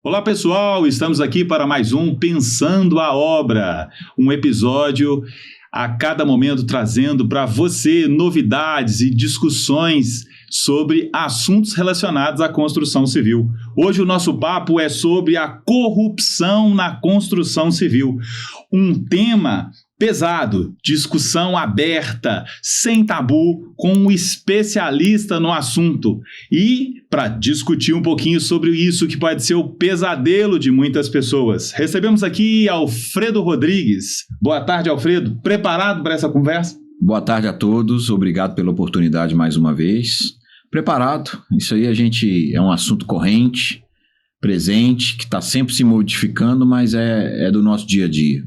Olá pessoal, estamos aqui para mais um Pensando a Obra, um episódio a cada momento trazendo para você novidades e discussões sobre assuntos relacionados à construção civil. Hoje o nosso papo é sobre a corrupção na construção civil, um tema pesado, discussão aberta, sem tabu, com um especialista no assunto. E para discutir um pouquinho sobre isso que pode ser o pesadelo de muitas pessoas, recebemos aqui Alfredo Rodrigues. Boa tarde, Alfredo. Preparado para essa conversa? Boa tarde a todos. Obrigado pela oportunidade mais uma vez. Preparado. Isso aí é um assunto corrente, presente, que está sempre se modificando, mas é do nosso dia a dia.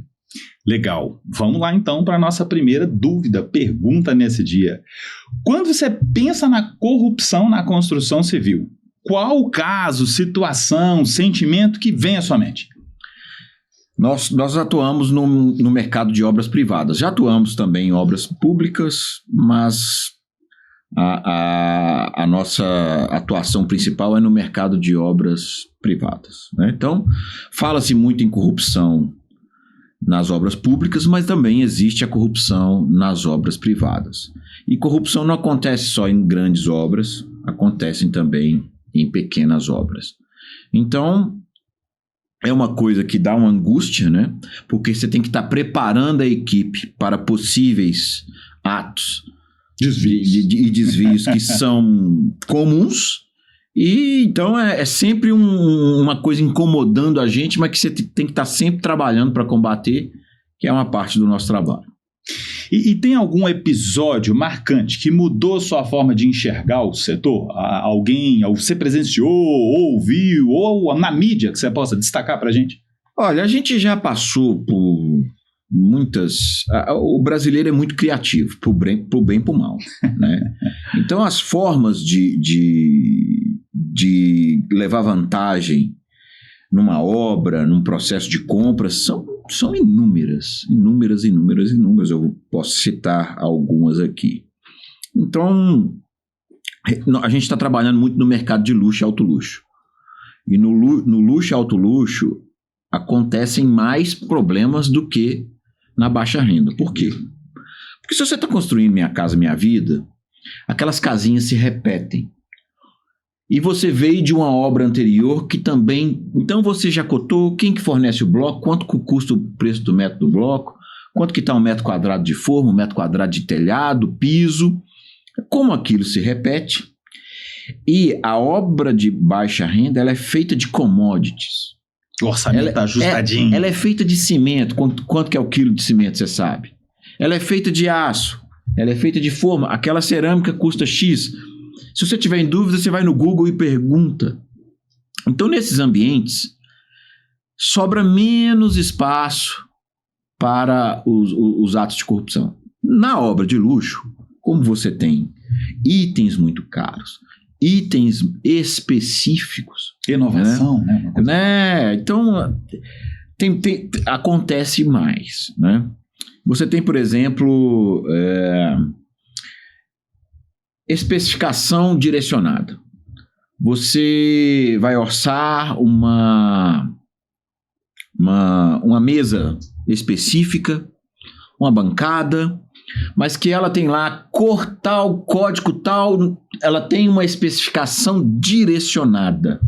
Legal. Vamos lá então para a nossa primeira dúvida, pergunta nesse dia. Quando você pensa na corrupção na construção civil, qual o caso, situação, sentimento que vem à sua mente? Nós atuamos no mercado de obras privadas. Já atuamos também em obras públicas, mas a nossa atuação principal é no mercado de obras privadas, né? Então, fala-se muito em corrupção nas obras públicas, mas também existe a corrupção nas obras privadas. E corrupção não acontece só em grandes obras, acontecem também em pequenas obras. Então, é uma coisa que dá uma angústia, né? Porque você tem que estar preparando a equipe para possíveis atos e desvios que são comuns. E então é sempre uma coisa incomodando a gente, mas que você tem que estar sempre trabalhando para combater, que é uma parte do nosso trabalho. E tem algum episódio marcante que mudou sua forma de enxergar o setor? Alguém, você presenciou, ouviu, ou na mídia que você possa destacar para a gente? Olha, a gente já passou por muitas... O brasileiro é muito criativo, pro bem e pro mal, né? Então as formas de levar vantagem numa obra, num processo de compra, são inúmeras. Eu posso citar algumas aqui. Então, a gente está trabalhando muito no mercado de luxo e alto luxo. E no luxo e alto luxo acontecem mais problemas do que na baixa renda. Por quê? Porque se você está construindo Minha Casa Minha Vida, aquelas casinhas se repetem. E você veio de uma obra anterior que também... Então você já cotou quem que fornece o bloco, quanto que custa o preço do metro do bloco, quanto que está um metro quadrado de forma, um metro quadrado de telhado, piso. Como aquilo se repete. E a obra de baixa renda ela é feita de commodities. O orçamento está ajustadinho. Ela é feita de cimento. Quanto que é o quilo de cimento, você sabe? Ela é feita de aço. Ela é feita de forma. Aquela cerâmica custa X. Se você tiver em dúvida, você vai no Google e pergunta. Então, nesses ambientes, sobra menos espaço para os atos de corrupção. Na obra de luxo, como você tem itens muito caros, itens específicos. Inovação, né? Então, acontece mais, né? Você tem, por exemplo, especificação direcionada. Você vai orçar uma mesa específica, uma bancada, mas que ela tem lá cor tal, código tal, ela tem uma especificação direcionada.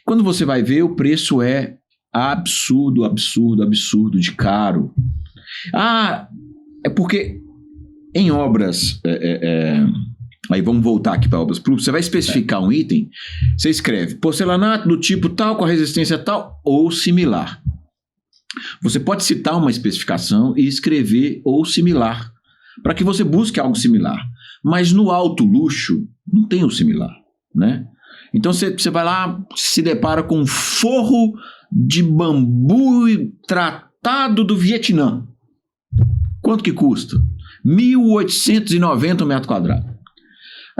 Quando você vai ver, o preço é absurdo de caro. É porque em obras... Aí vamos voltar aqui para obras públicas. Você vai especificar um item, você escreve porcelanato do tipo tal, com a resistência tal ou similar. Você pode citar uma especificação e escrever ou similar, para que você busque algo similar. Mas no alto luxo não tem o similar, né? Então você vai lá, se depara com um forro de bambu tratado do Vietnã. Quanto que custa? 1.890 metros quadrados.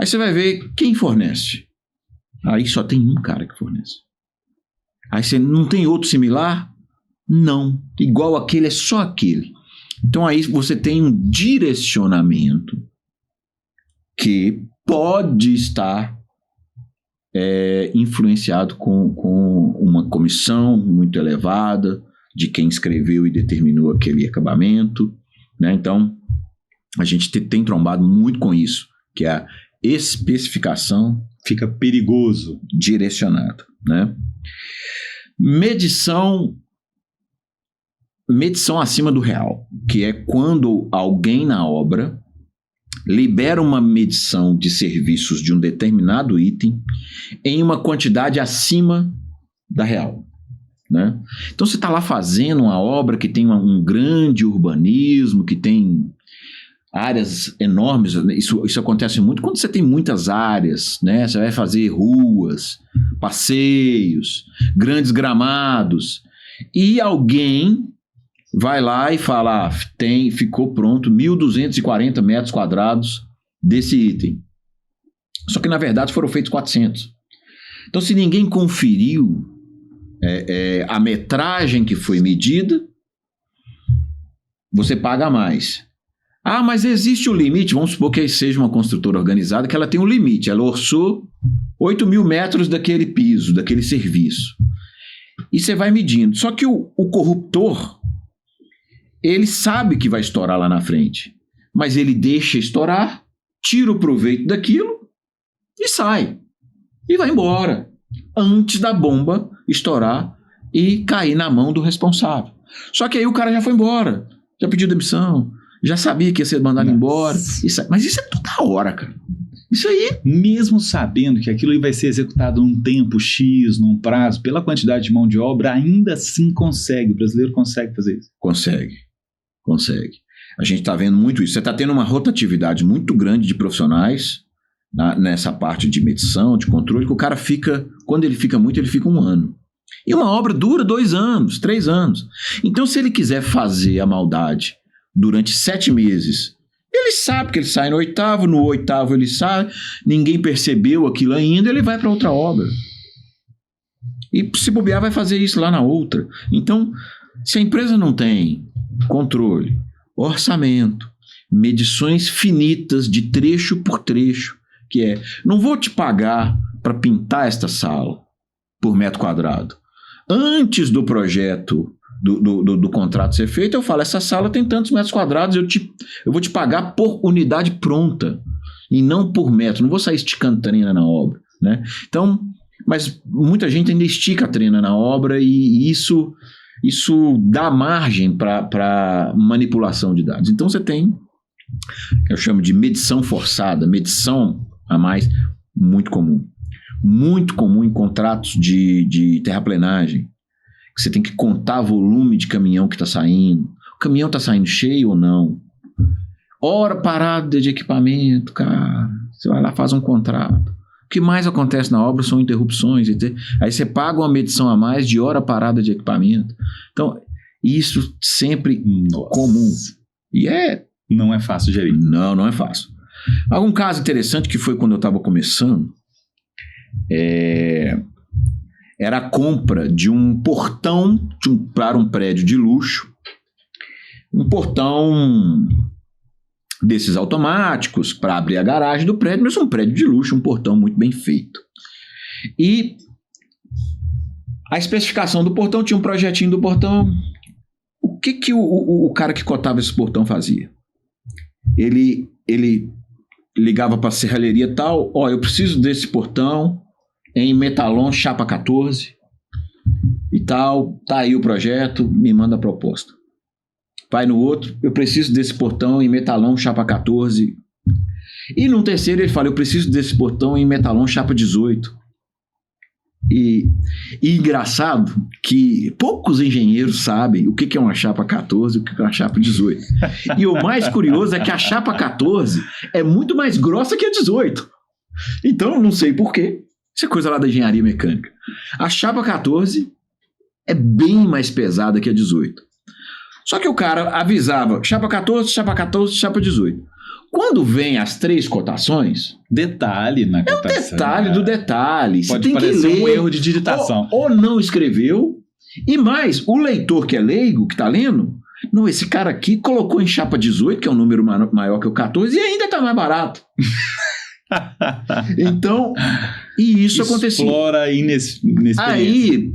Aí você vai ver quem fornece. Aí só tem um cara que fornece. Aí você não tem outro similar? Não. Igual aquele, é só aquele. Então aí você tem um direcionamento que pode estar influenciado com uma comissão muito elevada de quem escreveu e determinou aquele acabamento, né? Então, a gente tem trombado muito com isso, que é a especificação. Fica perigoso. Direcionado, né? Medição acima do real, que é quando alguém na obra libera uma medição de serviços de um determinado item em uma quantidade acima da real, né? Então você está lá fazendo uma obra que tem um grande urbanismo, que tem áreas enormes. Isso acontece muito quando você tem muitas áreas, né? Você vai fazer ruas, passeios, grandes gramados, e alguém vai lá e fala, ficou pronto 1.240 metros quadrados desse item. Só que, na verdade, foram feitos 400. Então, se ninguém conferiu a metragem que foi medida, você paga mais. Ah, mas existe o limite. Vamos supor que seja uma construtora organizada, que ela tem um limite. Ela orçou 8.000 metros daquele piso, daquele serviço. E você vai medindo. Só que o corruptor, ele sabe que vai estourar lá na frente, mas ele deixa estourar, tira o proveito daquilo e sai. E vai embora, antes da bomba estourar e cair na mão do responsável. Só que aí o cara já foi embora, já pediu demissão, já sabia que ia ser mandado embora. Mas isso é toda hora, cara. Isso aí. Mesmo sabendo que aquilo aí vai ser executado num tempo X, num prazo, pela quantidade de mão de obra, ainda assim consegue. O brasileiro consegue fazer isso. Consegue. A gente está vendo muito isso. Você está tendo uma rotatividade muito grande de profissionais nessa parte de medição, de controle, que o cara fica, quando ele fica muito, ele fica 1 ano. E uma obra dura 2 anos, 3 anos. Então, se ele quiser fazer a maldade durante 7 meses, ele sabe que ele sai no 8º, no 8º ele sai, ninguém percebeu aquilo ainda, ele vai para outra obra. E se bobear, vai fazer isso lá na outra. Então, se a empresa não tem controle, orçamento, medições finitas de trecho por trecho, que é, não vou te pagar para pintar esta sala por metro quadrado. Antes do projeto, do contrato ser feito, eu falo, essa sala tem tantos metros quadrados, eu vou te pagar por unidade pronta e não por metro. Não vou sair esticando trena na obra, né? Então, mas muita gente ainda estica a trena na obra e isso dá margem para manipulação de dados. Então você tem, eu chamo de medição forçada, medição a mais, muito comum. Muito comum em contratos de terraplenagem, que você tem que contar volume de caminhão que está saindo. O caminhão está saindo cheio ou não? Hora parada de equipamento, cara. Você vai lá, faz um contrato. O que mais acontece na obra são interrupções. Aí você paga uma medição a mais de hora parada de equipamento. Então, isso sempre comum. E não é fácil gerir. Não é fácil. Algum caso interessante que foi quando eu estava começando, era a compra de um portão para um prédio de luxo. Um portão desses automáticos para abrir a garagem do prédio, mas um prédio de luxo, um portão muito bem feito. E a especificação do portão tinha um projetinho do portão. O que o cara que cotava esse portão fazia? Ele ligava para a serralheria tal, eu preciso desse portão em metalon chapa 14 e tal, tá aí o projeto, me manda a proposta. Vai no outro, eu preciso desse portão em metalon chapa 14. E no terceiro ele fala, eu preciso desse portão em metalon chapa 18. E engraçado que poucos engenheiros sabem o que é uma chapa 14 e o que é uma chapa 18. E o mais curioso é que a chapa 14 é muito mais grossa que a 18. Então, não sei porquê. Isso é coisa lá da engenharia mecânica. A chapa 14 é bem mais pesada que a 18. Só que o cara avisava chapa 14, chapa 14, chapa 18. Quando vem as 3 cotações... Detalhe na cotação. É um detalhe do detalhe. Pode Você tem parecer que ler, um erro de digitação. Ou não escreveu. E mais, o leitor que é leigo, que está lendo... Não, esse cara aqui colocou em chapa 18, que é um número maior que o 14, e ainda está mais barato. Então, e isso acontecia. Explora inexperiência. Aí,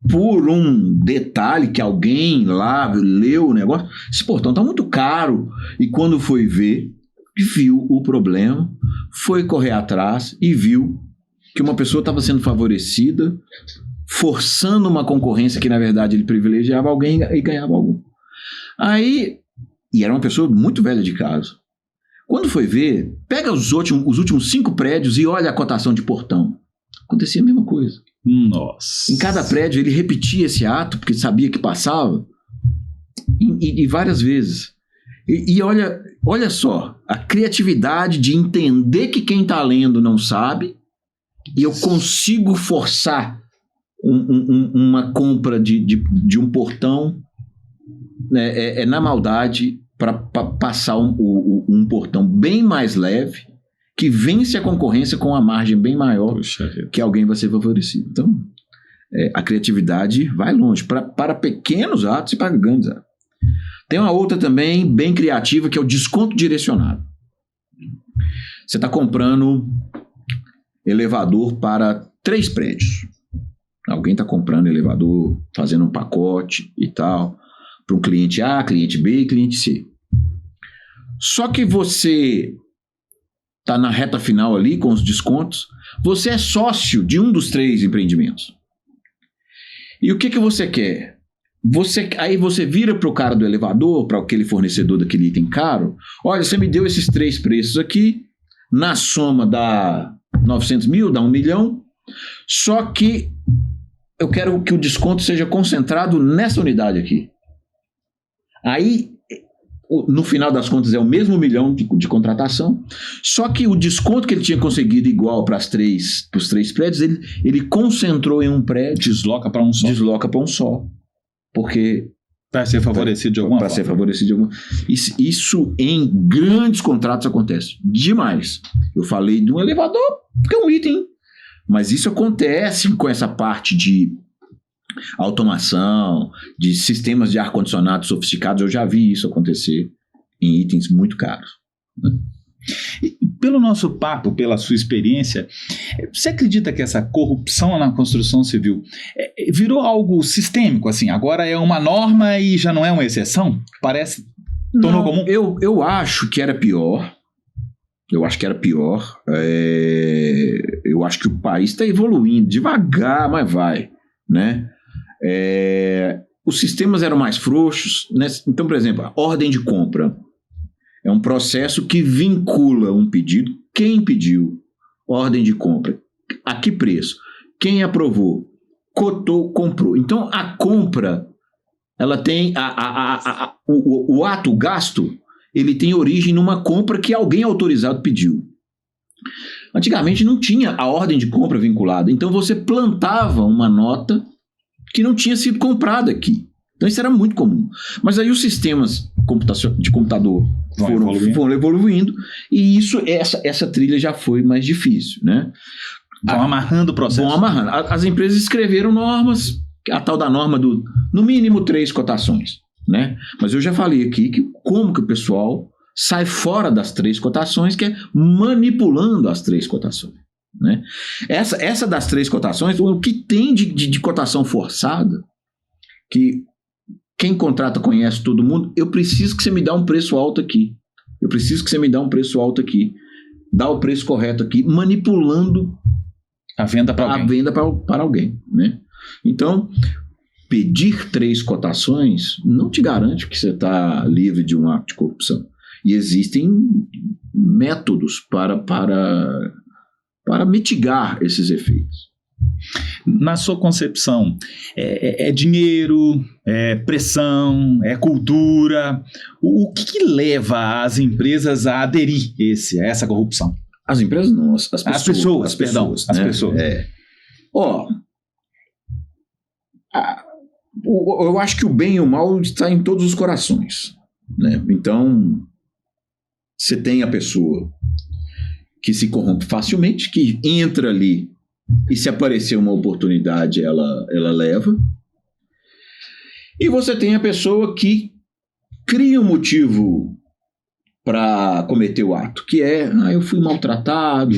por um detalhe que alguém lá leu o negócio, esse portão tá muito caro. E quando foi ver, viu o problema, foi correr atrás e viu que uma pessoa estava sendo favorecida, forçando uma concorrência que, na verdade, ele privilegiava alguém e ganhava algum. Aí, e era uma pessoa muito velha de casa. Quando foi ver, pega os últimos 5 prédios e olha a cotação de portão. Acontecia a mesma coisa. Nossa. Em cada prédio ele repetia esse ato, porque sabia que passava, e várias vezes. E olha só, a criatividade de entender que quem está lendo não sabe, e eu consigo forçar uma compra de um portão na maldade para passar um portão bem mais leve, que vence a concorrência com uma margem bem maior, que alguém vai ser favorecido. Então, a criatividade vai longe, para pequenos atos e para grandes atos. Tem uma outra também bem criativa, que é o desconto direcionado. Você está comprando elevador para 3 prédios. Alguém está comprando elevador, fazendo um pacote e tal, para um cliente A, cliente B e cliente C. Só que você está na reta final ali com os descontos, você é sócio de um dos 3 empreendimentos. E o que você quer? Aí você vira para o cara do elevador, para aquele fornecedor daquele item caro, olha, você me deu esses 3 preços aqui, na soma dá 900 mil, dá 1 milhão, só que eu quero que o desconto seja concentrado nessa unidade aqui. Aí, no final das contas, é o mesmo 1 milhão de contratação, só que o desconto que ele tinha conseguido igual para os 3 prédios, ele concentrou em um prédio. Desloca para um só. Desloca para um só. Porque... Para ser favorecido de alguma forma. Para ser favorecido de alguma forma. Isso em grandes contratos acontece. Demais. Eu falei de um elevador, porque é um item. Mas isso acontece com essa parte de automação, de sistemas de ar-condicionado sofisticados. Eu já vi isso acontecer em itens muito caros. Pelo nosso papo, pela sua experiência, você acredita que essa corrupção na construção civil virou algo sistêmico, assim? Agora é uma norma e já não é uma exceção? Parece... tornou comum? Eu acho que era pior. Eu acho que era pior. Eu acho que o país está evoluindo devagar, mas vai, né? Os sistemas eram mais frouxos, né? Então, por exemplo, a ordem de compra é um processo que vincula um pedido. Quem pediu? Ordem de compra. A que preço? Quem aprovou? Cotou, comprou. Então, a compra, ela tem o ato, o gasto, ele tem origem numa compra que alguém autorizado pediu. Antigamente não tinha a ordem de compra vinculada. Então, você plantava uma nota que não tinha sido comprada aqui. Então isso era muito comum. Mas aí os sistemas de computador foram evoluindo e essa trilha já foi mais difícil, né? Vão amarrando o processo. Vão amarrando. As empresas escreveram normas, a tal da norma do, no mínimo, 3 cotações, né? Mas eu já falei aqui que como que o pessoal sai fora das 3 cotações, que é manipulando as 3 cotações, né? Essa das 3 cotações, o que tem de cotação forçada, que quem contrata conhece todo mundo, eu preciso que você me dê um preço alto aqui. Eu preciso que você me dê um preço alto aqui. Dá o preço correto aqui, manipulando a venda para alguém, né? Então, pedir 3 cotações não te garante que você está livre de um ato de corrupção. E existem métodos para mitigar esses efeitos. Na sua concepção, é dinheiro, é pressão, é cultura? O que leva as empresas a aderir a essa corrupção? As empresas não, as pessoas. As pessoas. Eu acho que o bem e o mal está em todos os corações, né? Então, você tem a pessoa que se corrompe facilmente, que entra ali e se aparecer uma oportunidade, ela leva. E você tem a pessoa que cria um motivo para cometer o ato, que é, eu fui maltratado,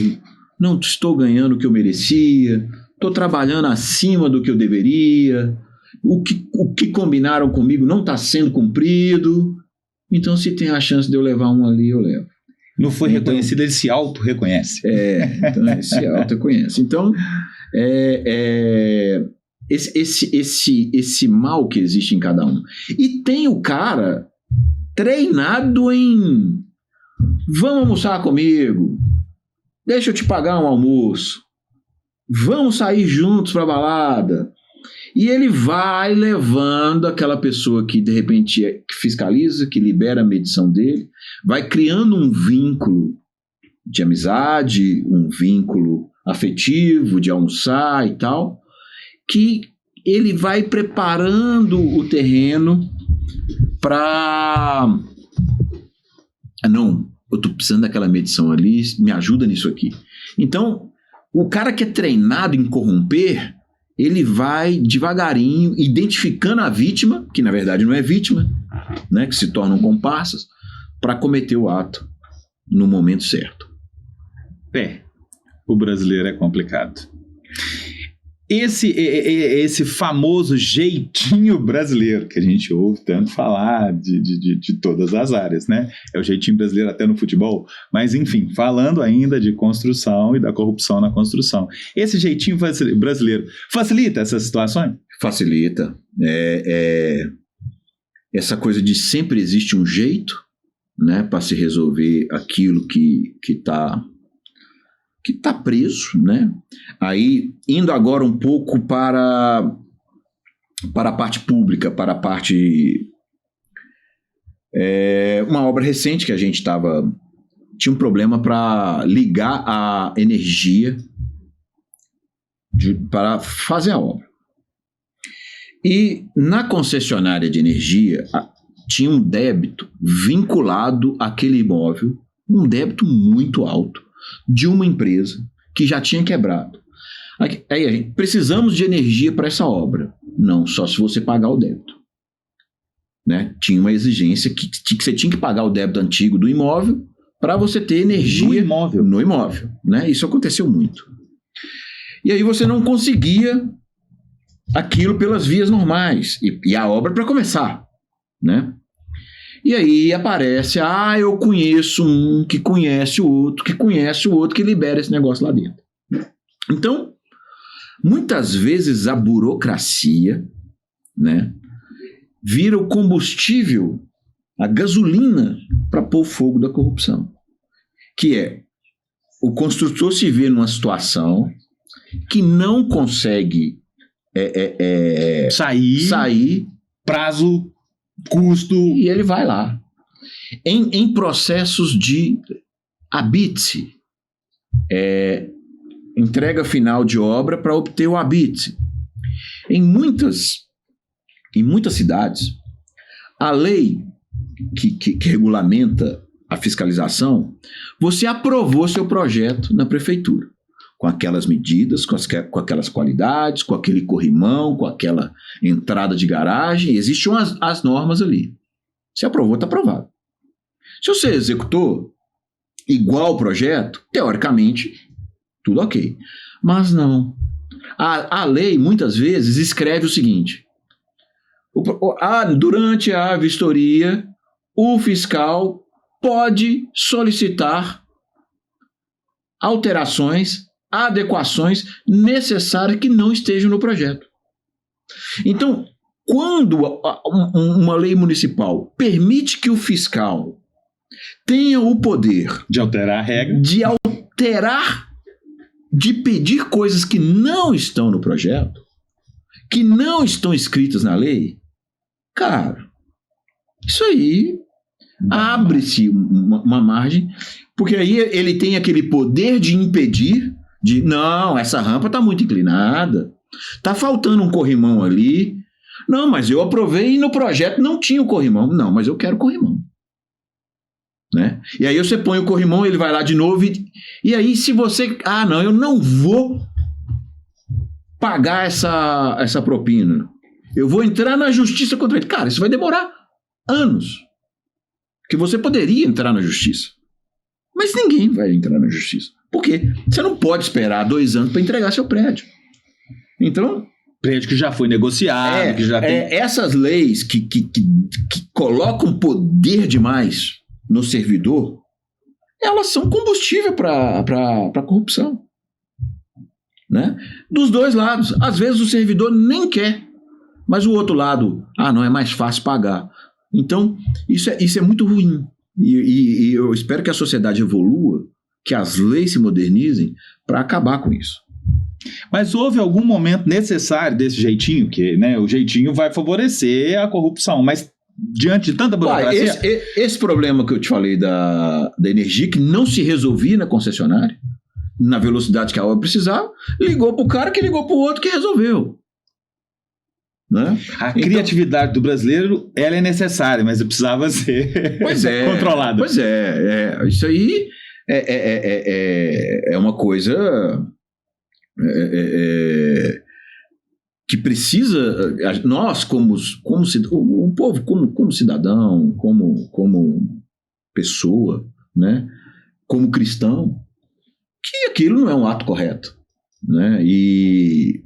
não estou ganhando o que eu merecia, estou trabalhando acima do que eu deveria, o que combinaram comigo não está sendo cumprido, então se tem a chance de eu levar um ali, eu levo. Não foi reconhecido, ele se auto-reconhece. Então ele se auto-reconhece. Então, esse mal que existe em cada um. E tem o cara treinado em vamos almoçar comigo, deixa eu te pagar um almoço, vamos sair juntos para balada. E ele vai levando aquela pessoa que de repente fiscaliza, que libera a medição dele, vai criando um vínculo de amizade, um vínculo afetivo, de almoçar e tal, que ele vai preparando o terreno para... Não, eu estou precisando daquela medição ali, me ajuda nisso aqui. Então, o cara que é treinado em corromper, ele vai devagarinho identificando a vítima, que na verdade não é vítima, né, que se tornam comparsas, para cometer o ato no momento certo. O brasileiro é complicado. Esse famoso jeitinho brasileiro que a gente ouve tanto falar de todas as áreas, né? É o jeitinho brasileiro até no futebol, mas enfim, falando ainda de construção e da corrupção na construção. Esse jeitinho brasileiro facilita essas situações? Facilita. Essa coisa de sempre existe um jeito, né, para se resolver aquilo que está preso, né? Aí, indo agora um pouco para a parte pública, para a parte... uma obra recente que a gente tinha um problema para ligar a energia para fazer a obra. E na concessionária de energia tinha um débito vinculado àquele imóvel, um débito muito alto, de uma empresa que já tinha quebrado. Aí, precisamos de energia para essa obra. Não, só se você pagar o débito. Né? Tinha uma exigência que você tinha que pagar o débito antigo do imóvel para você ter energia no imóvel. Né? Isso aconteceu muito. E aí você não conseguia aquilo pelas vias normais. E a obra para começar. Né? E aí aparece, eu conheço um que conhece o outro, que libera esse negócio lá dentro. Então, muitas vezes a burocracia, né, vira o combustível, a gasolina para pôr fogo da corrupção. Que é, o construtor se vê numa situação que não consegue sair, prazo, custo, e ele vai lá. Em processos de habite, entrega final de obra para obter o habite. Em muitas cidades, a lei que regulamenta a fiscalização, você aprovou seu projeto na prefeitura, com aquelas medidas, com aquelas qualidades, com aquele corrimão, com aquela entrada de garagem, existem as normas ali. Se aprovou, está aprovado. Se você executou igual o projeto, teoricamente, tudo ok. Mas não. A lei, muitas vezes, escreve o seguinte: durante a vistoria, o fiscal pode solicitar alterações, adequações necessárias que não estejam no projeto. Então, quando uma lei municipal permite que o fiscal tenha o poder de alterar a regra, de pedir coisas que não estão no projeto, que não estão escritas na lei, cara, isso aí abre-se uma margem, porque aí ele tem aquele poder de impedir, não, essa rampa está muito inclinada, está faltando um corrimão ali, não, mas eu aprovei e no projeto não tinha o corrimão, não, mas eu quero corrimão. Né? E aí você põe o corrimão, ele vai lá de novo e aí se você... não, eu não vou pagar essa propina. Eu vou entrar na justiça contra ele. Cara, isso vai demorar anos. que você poderia entrar na justiça. Mas ninguém vai entrar na justiça. Por quê? Você não pode esperar 2 anos para entregar seu prédio. Então... Prédio que já foi negociado, que já tem... Essas leis que colocam poder demais no servidor, elas são combustível para corrupção. Né? Dos dois lados. Às vezes o servidor nem quer, mas o outro lado, não, é mais fácil pagar. Então, isso é muito ruim. E eu espero que a sociedade evolua, que as leis se modernizem para acabar com isso. Mas houve algum momento necessário desse jeitinho, que, né, o jeitinho vai favorecer a corrupção, mas diante de tanta burocracia... Esse problema que eu te falei da energia, que não se resolvia na concessionária, na velocidade que a obra precisava, ligou para o cara que ligou para o outro que resolveu. Né? A criatividade do brasileiro, ela é necessária, mas precisava ser controlada. Pois é. Isso aí é uma coisa... que precisa, nós como o povo como cidadão, como pessoa, né, como cristão, que aquilo não é um ato correto, né? E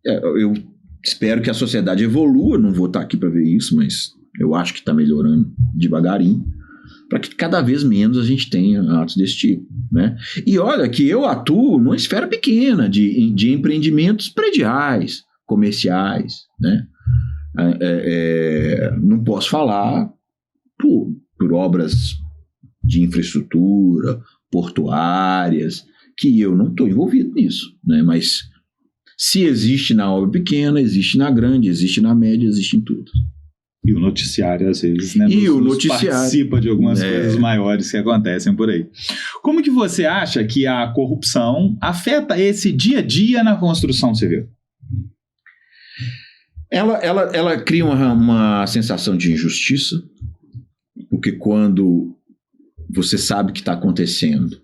eu espero que a sociedade evolua. Não vou estar aqui para ver isso, mas eu acho que está melhorando devagarinho, para que cada vez menos a gente tenha atos desse tipo, né? E olha que eu atuo numa esfera pequena de empreendimentos prediais, comerciais, né? Não posso falar por obras de infraestrutura, portuárias, que eu não estou envolvido nisso, né? Mas se existe na obra pequena, existe na grande, existe na média, existe em tudo. E o noticiário, às vezes, né, participa de algumas coisas maiores que acontecem por aí. Como que você acha que a corrupção afeta esse dia a dia na construção civil? Ela cria uma sensação de injustiça, porque quando você sabe o que está acontecendo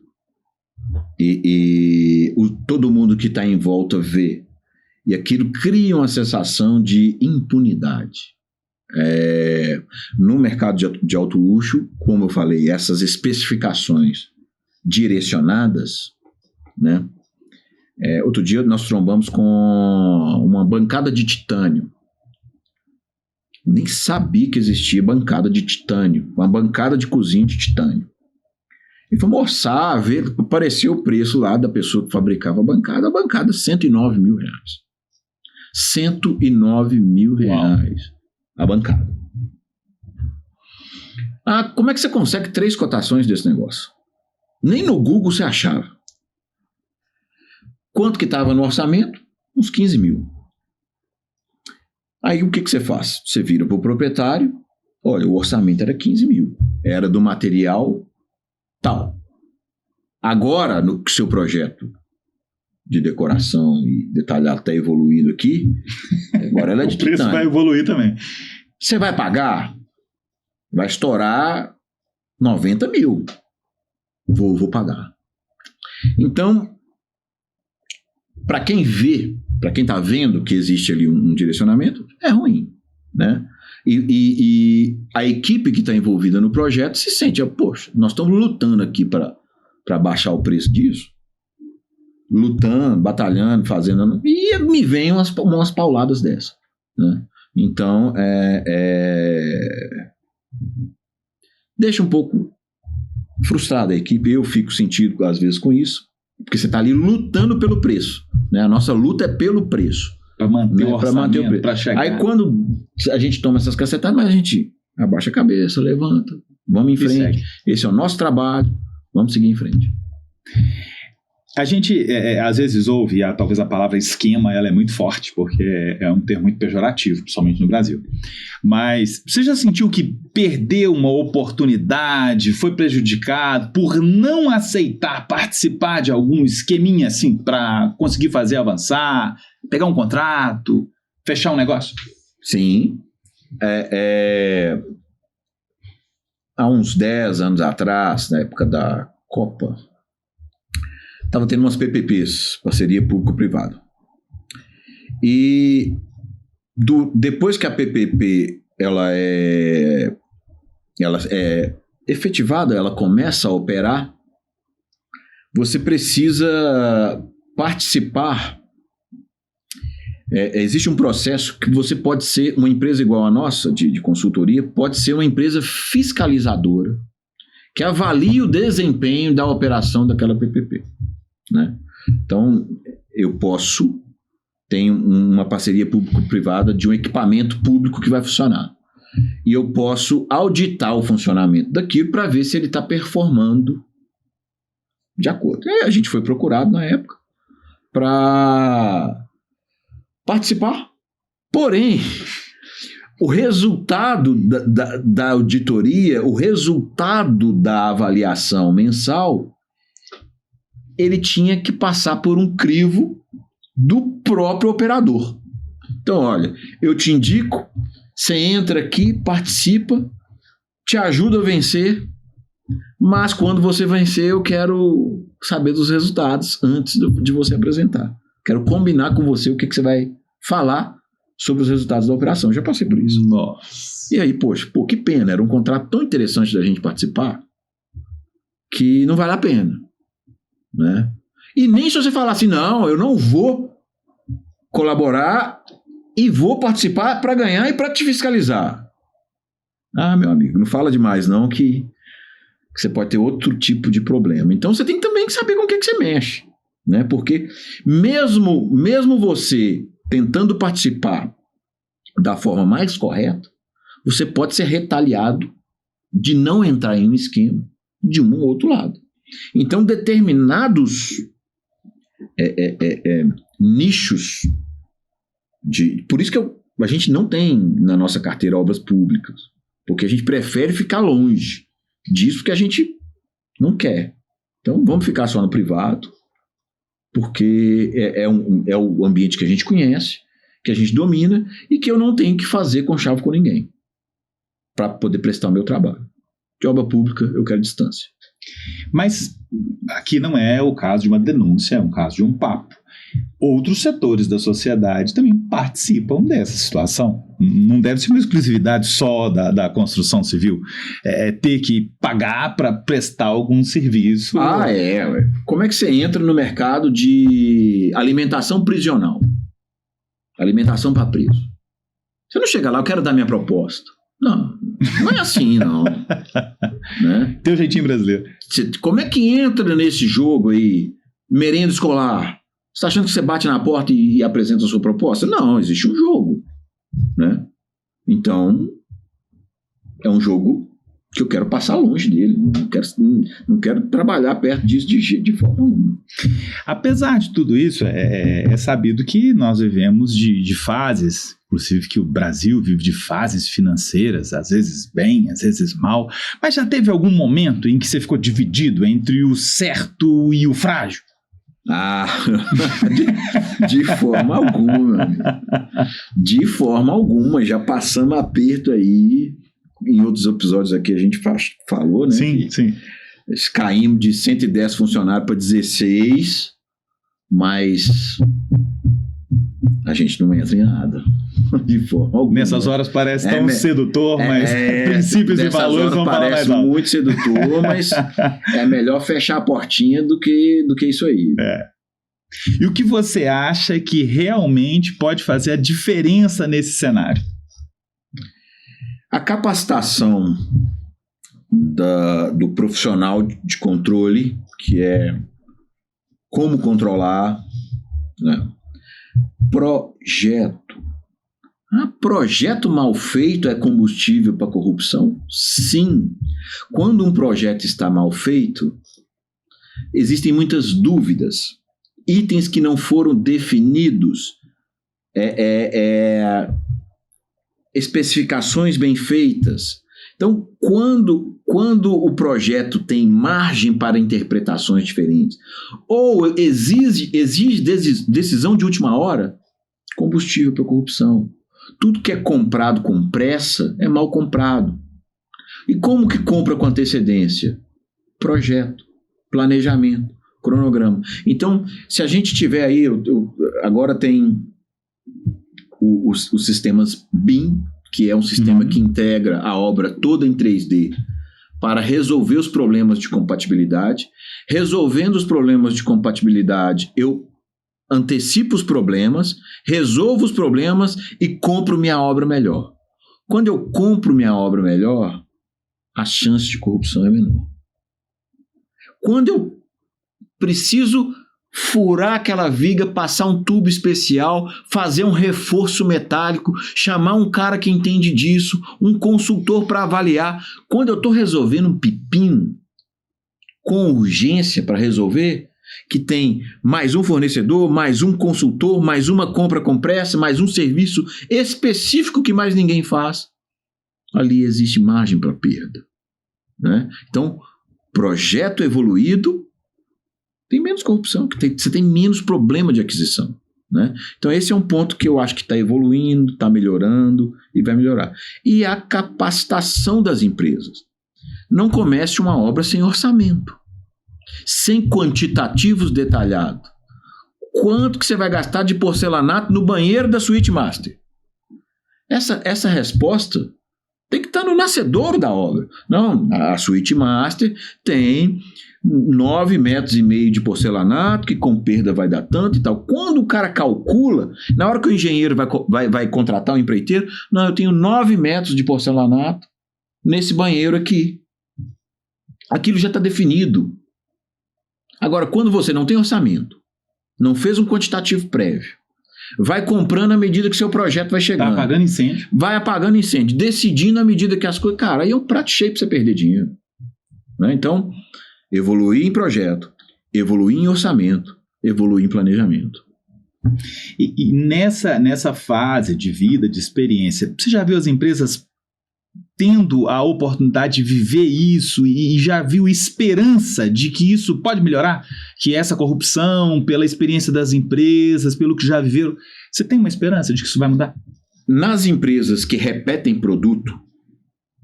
e todo mundo que está em volta vê, e aquilo cria uma sensação de impunidade. No mercado de alto luxo, como eu falei, essas especificações direcionadas, né? Outro dia nós trombamos com uma bancada de titânio. Nem sabia que existia bancada de titânio, uma bancada de cozinha de titânio. E fomos orçar, ver, apareceu o preço lá da pessoa que fabricava a bancada R$109 mil. R$109 mil. Uau. A bancada. Como é que você consegue 3 cotações desse negócio? Nem no Google você achava. Quanto que estava no orçamento? Uns 15 mil. Aí o que você faz? Você vira para o proprietário, olha, o orçamento era 15 mil. Era do material tal. Agora, no seu projeto de decoração e detalhado está evoluindo aqui, agora ela é de titânio. O preço vai evoluir também. Você vai pagar, vai estourar 90 mil. Vou pagar. Então, para quem vê, para quem está vendo que existe ali um direcionamento, é ruim, né? E a equipe que está envolvida no projeto se sente, poxa, nós estamos lutando aqui para baixar o preço disso. Lutando, batalhando, fazendo... E me vem umas pauladas dessa, né? Então, deixa um pouco frustrada a equipe. Eu fico sentido, às vezes, com isso, porque você está ali lutando pelo preço, né? A nossa luta é pelo preço. Para manter, né? O orçamento, para chegar. Aí, quando a gente toma essas cacetadas, mas a gente abaixa a cabeça, levanta, vamos em frente. Esse é o nosso trabalho, vamos seguir em frente. A gente, às vezes, ouve, talvez a palavra esquema, ela é muito forte, porque é um termo muito pejorativo, principalmente no Brasil. Mas você já sentiu que perdeu uma oportunidade, foi prejudicado por não aceitar participar de algum esqueminha, assim, para conseguir fazer avançar, pegar um contrato, fechar um negócio? Sim. Há uns 10 anos atrás, na época da Copa, estava tendo umas PPPs, parceria público-privado. E depois que a PPP ela é efetivada, ela começa a operar, você precisa participar. Existe um processo que você pode ser, uma empresa igual a nossa, de consultoria, pode ser uma empresa fiscalizadora, que avalie o desempenho da operação daquela PPP, né? Então, eu tenho uma parceria público-privada de um equipamento público que vai funcionar. E eu posso auditar o funcionamento daquilo para ver se ele está performando de acordo. A gente foi procurado na época para participar. Porém, o resultado da auditoria, o resultado da avaliação mensal, ele tinha que passar por um crivo do próprio operador. Então, olha, eu te indico, você entra aqui, participa, te ajuda a vencer, mas quando você vencer, eu quero saber dos resultados antes de você apresentar. Quero combinar com você o que você vai falar sobre os resultados da operação. Já passei por isso. Nossa. E aí, poxa, que pena. Era um contrato tão interessante da gente participar que não vale a pena, né? E nem se você falar assim, não, eu não vou colaborar e vou participar para ganhar e para te fiscalizar. Ah, meu amigo, não fala demais não que você pode ter outro tipo de problema. Então você tem também que saber com o que você mexe, né? Porque mesmo você tentando participar da forma mais correta, você pode ser retaliado de não entrar em um esquema de um ou outro lado. Então determinados nichos por isso que a gente não tem na nossa carteira obras públicas, porque a gente prefere ficar longe disso que a gente não quer. Então vamos ficar só no privado, porque é o ambiente que a gente conhece, que a gente domina e que eu não tenho que fazer conchavo com ninguém para poder prestar o meu trabalho. De obra pública eu quero distância. Mas aqui não é o caso de uma denúncia, é um caso de um papo. Outros setores da sociedade também participam dessa situação. Não deve ser uma exclusividade só da construção civil. Ter que pagar para prestar algum serviço. Como é que você entra no mercado de alimentação prisional? Alimentação para preso. Você não chega lá, eu quero dar minha proposta. Não é assim, não. Né? Tem um jeitinho brasileiro. Como é que entra nesse jogo aí, merenda escolar? Você está achando que você bate na porta e apresenta a sua proposta? Não, existe um jogo, né? Então, é um jogo que eu quero passar longe dele. Não quero trabalhar perto disso de forma alguma. Apesar de tudo isso, é sabido que nós vivemos de fases, inclusive que o Brasil vive de fases financeiras, às vezes bem, às vezes mal. Mas já teve algum momento em que você ficou dividido entre o certo e o frágil? De forma alguma. De forma alguma. Já passamos aperto aí. Em outros episódios aqui a gente falou, né? Sim. Caímos de 110 funcionários para 16, mas a gente não entra em nada. De forma alguma. Nessas horas parece tão sedutor, mas princípios e valores vão falar mais alto. Parece muito sedutor, mas é melhor fechar a portinha do que isso aí. E o que você acha que realmente pode fazer a diferença nesse cenário? A capacitação do profissional de controle, que é como controlar, né? Projeto. Projeto mal feito é combustível para corrupção? Sim. Quando um projeto está mal feito, existem muitas dúvidas, itens que não foram definidos, especificações bem feitas. Então, quando o projeto tem margem para interpretações diferentes, ou exige decisão de última hora, combustível para corrupção. Tudo que é comprado com pressa é mal comprado. E como que compra com antecedência? Projeto, planejamento, cronograma. Então, se a gente tiver aí, agora tem os sistemas BIM, que é um sistema que integra a obra toda em 3D para resolver os problemas de compatibilidade. Resolvendo os problemas de compatibilidade, eu antecipo os problemas, resolvo os problemas e compro minha obra melhor. Quando eu compro minha obra melhor, a chance de corrupção é menor. Quando eu preciso furar aquela viga, passar um tubo especial, fazer um reforço metálico, chamar um cara que entende disso, um consultor para avaliar. Quando eu estou resolvendo um pepino com urgência para resolver, que tem mais um fornecedor, mais um consultor, mais uma compra com pressa, mais um serviço específico que mais ninguém faz, ali existe margem para perda, né? Então, projeto evoluído tem menos corrupção, você tem menos problema de aquisição, né? Então esse é um ponto que eu acho que está evoluindo, está melhorando e vai melhorar. E a capacitação das empresas. Não comece uma obra sem orçamento, sem quantitativos detalhados. Quanto que você vai gastar de porcelanato no banheiro da suíte master? Essa resposta tem que estar no nascedouro da obra. Não, a suíte master tem 9,5 metros de porcelanato, que com perda vai dar tanto e tal. Quando o cara calcula, na hora que o engenheiro vai contratar um empreiteiro, não, eu tenho 9 metros de porcelanato nesse banheiro aqui. Aquilo já está definido. Agora, quando você não tem orçamento, não fez um quantitativo prévio, vai comprando à medida que seu projeto vai chegando. Vai apagando incêndio. Vai apagando incêndio, decidindo à medida que as coisas... Cara, aí é um prato cheio para você perder dinheiro, né? Então, evoluir em projeto, evoluir em orçamento, evoluir em planejamento. E nessa fase de vida, de experiência, você já viu as empresas tendo a oportunidade de viver isso e já viu esperança de que isso pode melhorar? Que essa corrupção, pela experiência das empresas, pelo que já viveram, você tem uma esperança de que isso vai mudar? Nas empresas que repetem produto,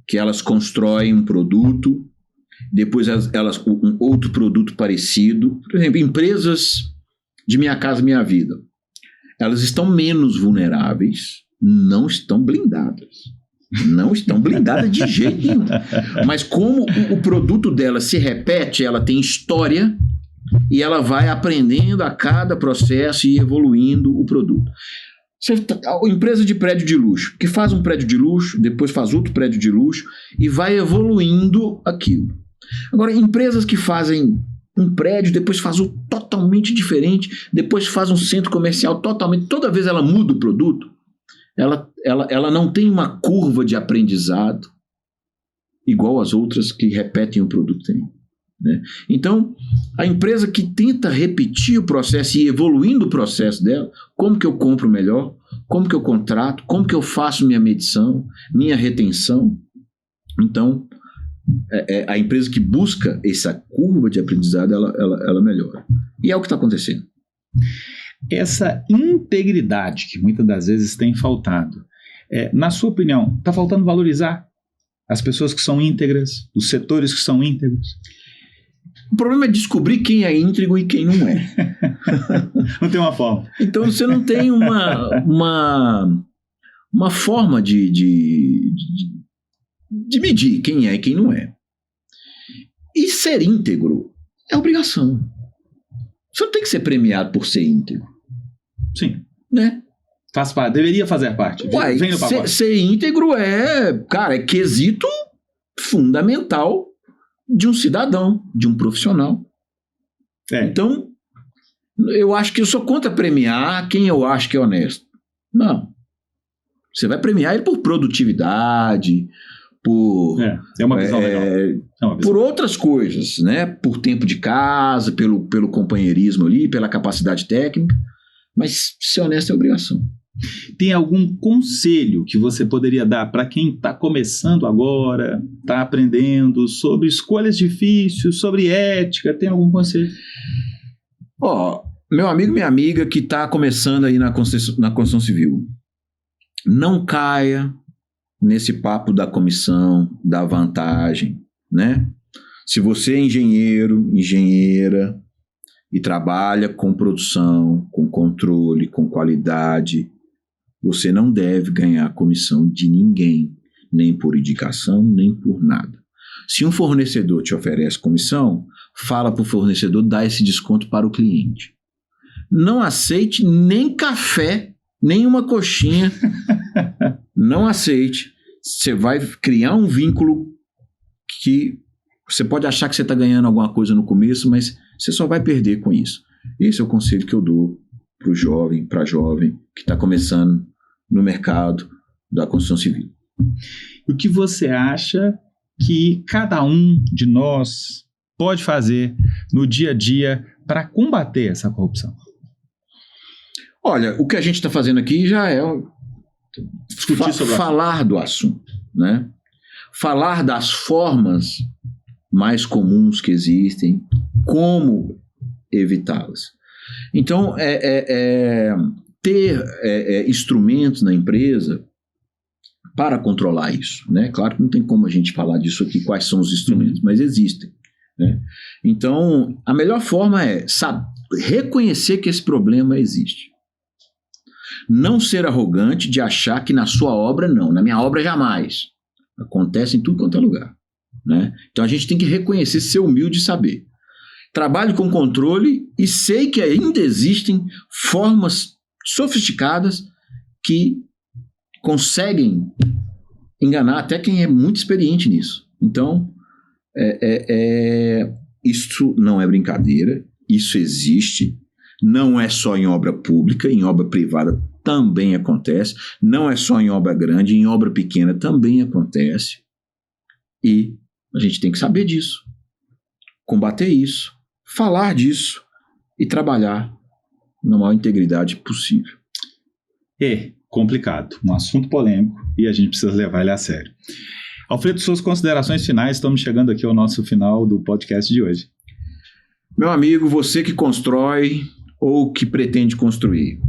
que elas constroem um produto, depois elas um outro produto parecido, por exemplo, empresas de Minha Casa Minha Vida, elas estão menos vulneráveis, não estão blindadas. Não estão blindadas de jeito nenhum. Mas como o produto dela se repete, ela tem história e ela vai aprendendo a cada processo e evoluindo o produto. A empresa de prédio de luxo, que faz um prédio de luxo, depois faz outro prédio de luxo e vai evoluindo aquilo. Agora, empresas que fazem um prédio, depois faz outro totalmente diferente, depois faz um centro comercial totalmente... Toda vez ela muda o produto, ela não tem uma curva de aprendizado igual as outras que repetem o produto têm, né? Então, a empresa que tenta repetir o processo e ir evoluindo o processo dela, como que eu compro melhor, como que eu contrato, como que eu faço minha medição, minha retenção. Então, a empresa que busca essa curva de aprendizado, ela melhora. E é o que está acontecendo. Essa integridade que muitas das vezes tem faltado, na sua opinião, está faltando valorizar as pessoas que são íntegras, os setores que são íntegros? O problema é descobrir quem é íntegro e quem não é. Não tem uma forma. Então você não tem uma forma de medir quem é e quem não é. E ser íntegro é obrigação. Você não tem que ser premiado por ser íntegro. Sim. Né? Faz parte, deveria fazer parte. Uai, vem no pacote. Ser íntegro é quesito fundamental de um cidadão, de um profissional. Então, eu acho que eu sou contra premiar quem eu acho que é honesto. Não. Você vai premiar ele por produtividade, por... É uma visão legal. Por outras coisas, né? Por tempo de casa, pelo companheirismo ali, pela capacidade técnica. Mas ser honesto é obrigação. Tem algum conselho que você poderia dar para quem está começando agora, está aprendendo sobre escolhas difíceis, sobre ética? Tem algum conselho? Meu amigo, minha amiga que está começando aí na construção civil, não caia nesse papo da comissão, da vantagem, né? Se você é engenheira e trabalha com produção, com controle, com qualidade, você não deve ganhar comissão de ninguém, nem por indicação, nem por nada. Se um fornecedor te oferece comissão, fala para o fornecedor dar esse desconto para o cliente. Não aceite nem café, nem uma coxinha. Não aceite. Você vai criar um vínculo que você pode achar que você está ganhando alguma coisa no começo, mas você só vai perder com isso. Esse é o conselho que eu dou para o jovem, para a jovem que está começando no mercado da construção civil. O que você acha que cada um de nós pode fazer no dia a dia para combater essa corrupção? Olha, o que a gente está fazendo aqui já é falar do assunto, né? Falar das formas mais comuns que existem, como evitá-las. Então, ter instrumentos na empresa para controlar isso, né? Claro que não tem como a gente falar disso aqui, quais são os instrumentos, mas existem, né? Então, a melhor forma é reconhecer que esse problema existe. Não ser arrogante de achar que na sua obra não, na minha obra jamais. Acontece em tudo quanto é lugar, né? Então a gente tem que reconhecer, ser humilde e saber. Trabalho com controle e sei que ainda existem formas sofisticadas que conseguem enganar até quem é muito experiente nisso. Então, isso não é brincadeira, isso existe, não é só em obra pública, em obra privada também acontece, não é só em obra grande, em obra pequena também acontece, e a gente tem que saber disso, combater isso, falar disso e trabalhar na maior integridade possível. É complicado, um assunto polêmico e a gente precisa levar ele a sério. Alfredo, suas considerações finais, estamos chegando aqui ao nosso final do podcast de hoje. Meu amigo, você que constrói ou que pretende construir,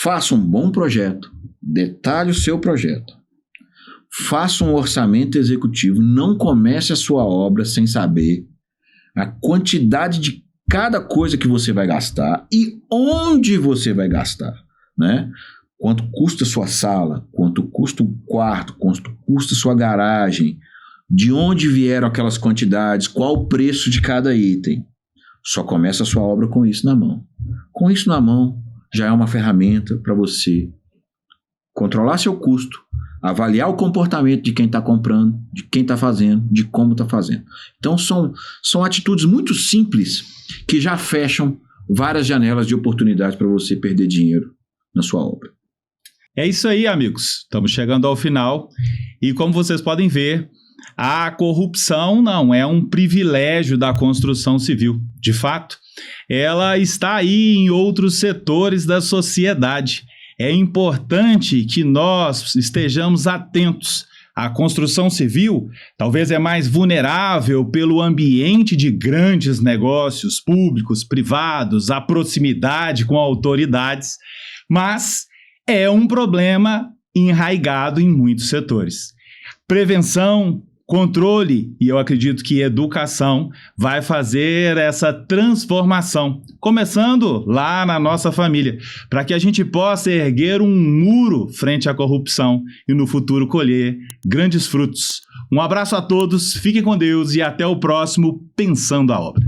faça um bom projeto, detalhe o seu projeto, faça um orçamento executivo, não comece a sua obra sem saber a quantidade de cada coisa que você vai gastar e onde você vai gastar, né? Quanto custa a sua sala, quanto custa o quarto, quanto custa a sua garagem, de onde vieram aquelas quantidades, qual o preço de cada item. Só começa a sua obra com isso na mão. Com isso na mão, já é uma ferramenta para você controlar seu custo, avaliar o comportamento de quem está comprando, de quem está fazendo, de como está fazendo. Então, são atitudes muito simples que já fecham várias janelas de oportunidade para você perder dinheiro na sua obra. É isso aí, amigos. Estamos chegando ao final e, como vocês podem ver, a corrupção não é um privilégio da construção civil. De fato, ela está aí em outros setores da sociedade. É importante que nós estejamos atentos. A construção civil talvez é mais vulnerável pelo ambiente de grandes negócios públicos, privados, a proximidade com autoridades, mas é um problema enraizado em muitos setores. Prevenção, controle e eu acredito que educação vai fazer essa transformação, começando lá na nossa família, para que a gente possa erguer um muro frente à corrupção e no futuro colher grandes frutos. Um abraço a todos, fiquem com Deus e até o próximo Pensando a Obra.